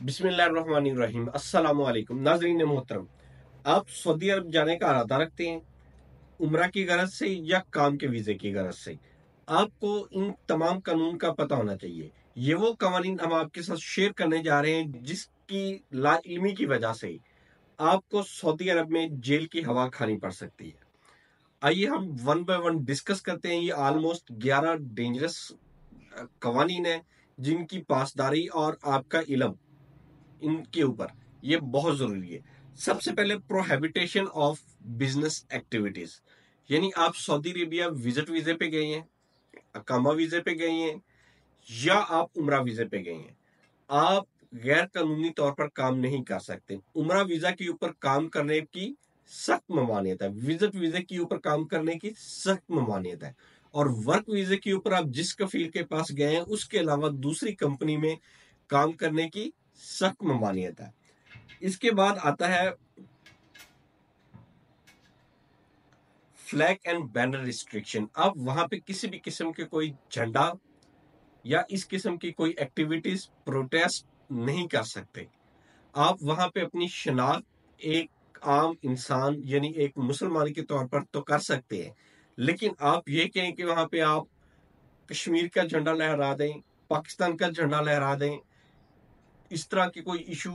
बिस्मिल्लाहिर्रहमानिर्रहीम। अस्सलाम वालेकुम नाजरीन मोहतरम। आप सऊदी अरब जाने का इरादा रखते हैं, उम्रा की गरज से या काम के वीजे की गरज से? आपको इन तमाम कानून का पता होना चाहिए। ये वो कवानीन हम आपके साथ शेयर करने जा रहे हैं जिसकी लाइल्मी की वजह से आपको सऊदी अरब में जेल की हवा खानी पड़ सकती है। आइए हम वन बाय वन डिस्कस करते हैं। ये ऑलमोस्ट 11 डेंजरस कवानीन है जिनकी पासदारी और आपका इल्म इनके ऊपर ये बहुत जरूरी है। सबसे पहले प्रोहिबिटेशन ऑफ बिजनेस एक्टिविटीज, यानी आप सऊदी अरेबिया विजिट वीजे पे गए हैं, अकामा वीजे पे गए हैं या आप उम्रा वीजे पे गए हैं, आप गैर कानूनी तौर पर काम नहीं कर सकते। उम्रा वीजा के ऊपर काम करने की सख्त ममानियत है, विजिट वीजे के ऊपर काम करने की सख्त ममानियत है, और वर्क वीजे के ऊपर आप जिस कफील के पास गए हैं उसके अलावा दूसरी कंपनी में काम करने की सख्त ममानियत है। इसके बाद आता है फ्लैग एंड बैनर रिस्ट्रिक्शन। आप वहां पे किसी भी किस्म के कोई झंडा या इस किस्म की कोई एक्टिविटीज प्रोटेस्ट नहीं कर सकते। आप वहां पे अपनी शनाख्त एक आम इंसान यानी एक मुसलमान के तौर पर तो कर सकते हैं, लेकिन आप ये कहें कि वहां पे आप कश्मीर का झंडा लहरा दें, पाकिस्तान का झंडा लहरा दें, इस तरह की कोई इशू,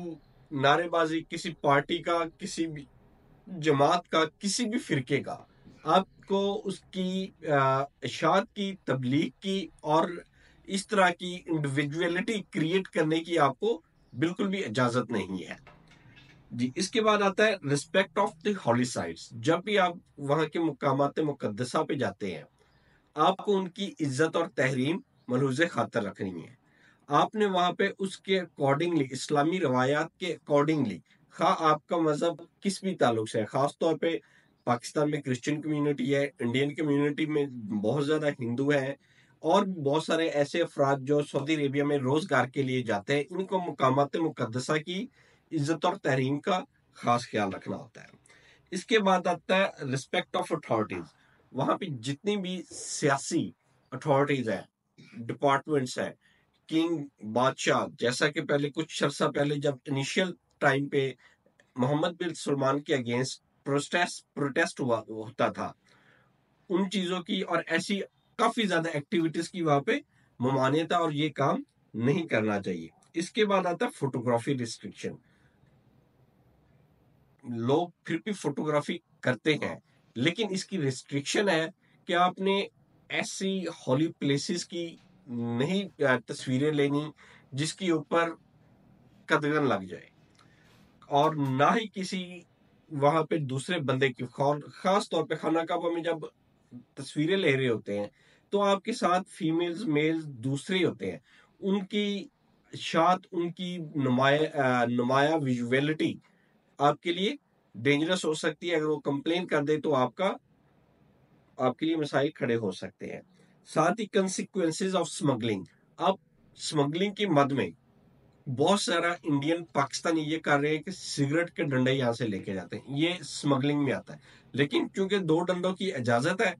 नारेबाजी किसी पार्टी का, किसी भी जमात का, किसी भी फिरके का, आपको उसकी इशाअत की, तबलीग की और इस तरह की इंडिविजुअलिटी क्रिएट करने की आपको बिल्कुल भी इजाजत नहीं है जी। इसके बाद आता है respect of the holy sites. जब भी आप वहां के मुकामात मुकद्दसा पे जाते हैं, आपको उनकी इज्जत और तहरीम मलहूज़ खातर रखनी है। आपने वहां पे उसके अकॉर्डिंगली, इस्लामी रवायात के अकॉर्डिंगली, खा आपका मजहब किस भी ताल्लुक से है, खास तौर पे पाकिस्तान में क्रिश्चियन कम्युनिटी है, इंडियन कम्युनिटी में बहुत ज्यादा हिंदू है, और बहुत सारे ऐसे अफराद जो सऊदी अरेबिया में रोजगार के लिए जाते हैं, इनको मुकामात मुकद्दसा की इज्जत और तहरीम का खास ख्याल रखना होता है। इसके बाद आता है रिस्पेक्ट ऑफ अथॉरिटीज। वहां पे जितनी भी सियासी अथॉरिटीज है, डिपार्टमेंट्स है, किंग, बादशाह, जैसा कि पहले कुछ अरसा पहले जब इनिशियल टाइम पे मोहम्मद बिन सलमान के अगेंस्ट प्रोटेस्ट हुआ होता था, उन चीजों की और ऐसी काफी ज्यादा एक्टिविटीज की वहां पे ममानियत है और ये काम नहीं करना चाहिए। इसके बाद आता है फोटोग्राफी रिस्ट्रिक्शन। लोग फिर भी फोटोग्राफी करते हैं, लेकिन इसकी रिस्ट्रिक्शन है कि आपने ऐसी हॉली प्लेसेस की नहीं तस्वीरें लेनी जिसके ऊपर कदगन लग जाए, और ना ही किसी वहां पे दूसरे बंदे की, खास तौर पे खाना काबा में जब तस्वीरें ले रहे होते हैं तो आपके साथ फीमेल्स मेल्स दूसरे होते हैं, उनकी शात, उनकी नुमाया विजुअलिटी आपके लिए डेंजरस हो सकती है। अगर वो कंप्लेन कर दे तो आपके लिए मसाइल खड़े हो सकते हैं। साथ ही कंसिक्वेंसेस ऑफ स्मगलिंग। अब स्मगलिंग की मद में बहुत सारा इंडियन पाकिस्तानी ये कर रहे हैं कि सिगरेट के डंडे यहाँ से लेके जाते हैं, ये स्मगलिंग में आता है। लेकिन क्योंकि 2 डंडों की इजाजत है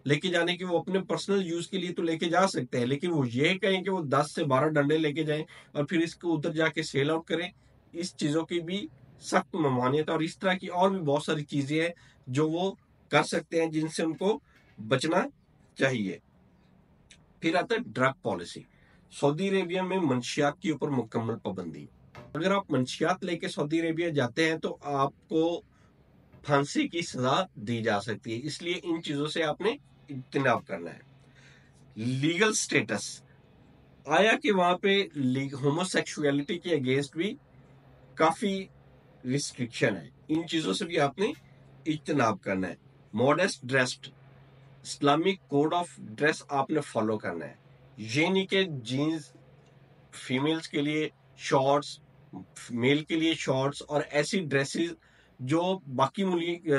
लेके जाने की, वो अपने पर्सनल यूज के लिए तो लेके जा सकते हैं, लेकिन वो ये कहें कि वो 10 से 12 डंडे लेके जाएं और फिर इसको उधर जाके सेल आउट करें, इस चीजों की भी सख्त ममानियत। और इस तरह की और भी बहुत सारी चीजें हैं जो वो कर सकते हैं, जिनसे उनको बचना चाहिए। फिर आता है ड्रग पॉलिसी। सऊदी अरेबिया में मंशियात के ऊपर मुकम्मल पाबंदी। अगर आप मंशियात लेके सऊदी अरेबिया जाते हैं तो आपको फांसी की सजा दी जा सकती है, इसलिए इन चीजों से आपने इज्तनाब करना है। लीगल स्टेटस, आया कि वहां पे होमोसेक्सुअलिटी के अगेंस्ट भी काफी रिस्ट्रिक्शन है, इन चीजों से भी आपने इज्तनाब करना है। Modest dressed, Islamic code of dress आपने फॉलो करना है। ये नहीं कि जीन्स फीमेल्स के लिए शॉर्ट्स, मेल के लिए शॉर्ट्स, और ऐसी ड्रेसेस जो बाकी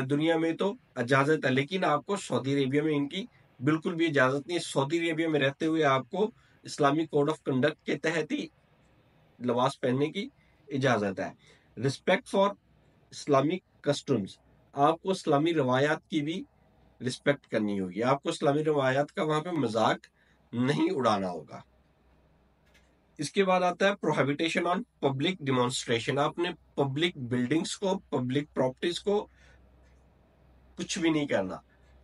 दुनिया में तो इजाजत है, लेकिन आपको सऊदी अरेबिया में इनकी बिल्कुल भी इजाजत नहीं है। सऊदी अरेबिया में रहते हुए आपको इस्लामिक कोड ऑफ कंडक्ट के तहत ही लिबास पहनने की इजाजत है। रिस्पेक्ट फॉर इस्लामिक कस्टम्स, आपको इस्लामी रवायात की भी रिस्पेक्ट करनी होगी, आपको इस्लामी रवायात का वहां पे मजाक नहीं उड़ाना होगा। اس کے بعد آتا ہے پروہیبیٹیشن آن پبلک ڈیمانسٹریشن. آپ نے پبلک بلڈنگز کو، پبلک پراپرٹیز کو کچھ بھی نہیں کرنا.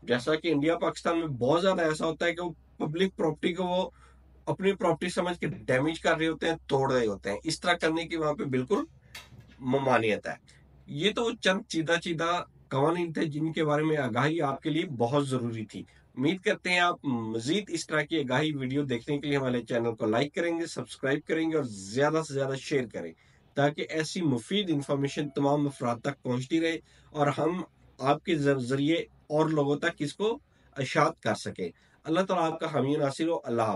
جیسا کہ انڈیا پاکستان میں بہت زیادہ ایسا ہوتا ہے کہ وہ پبلک پراپرٹی کو وہ اپنی پراپرٹی سمجھ کے ڈیمیج کر رہے ہوتے ہیں، توڑ رہے ہوتے ہیں. اس طرح کرنے کی وہاں پہ بالکل ممانعت ہے. یہ تو چند چیدہ قوانین تھے جن کے بارے میں آگاہی آپ کے لیے بہت ضروری تھی. امید کرتے ہیں آپ مزید اس طرح کی آگاہی ویڈیو دیکھنے کے لیے ہمارے چینل کو لائک کریں گے، سبسکرائب کریں گے اور زیادہ سے زیادہ شیئر کریں، تاکہ ایسی مفید انفارمیشن تمام افراد تک پہنچتی رہے اور ہم آپ کے ذریعے اور لوگوں تک اس کو اشاعت کر سکیں. اللہ تعالیٰ آپ کا حامی و ناصر ہو. اللہ حافظ.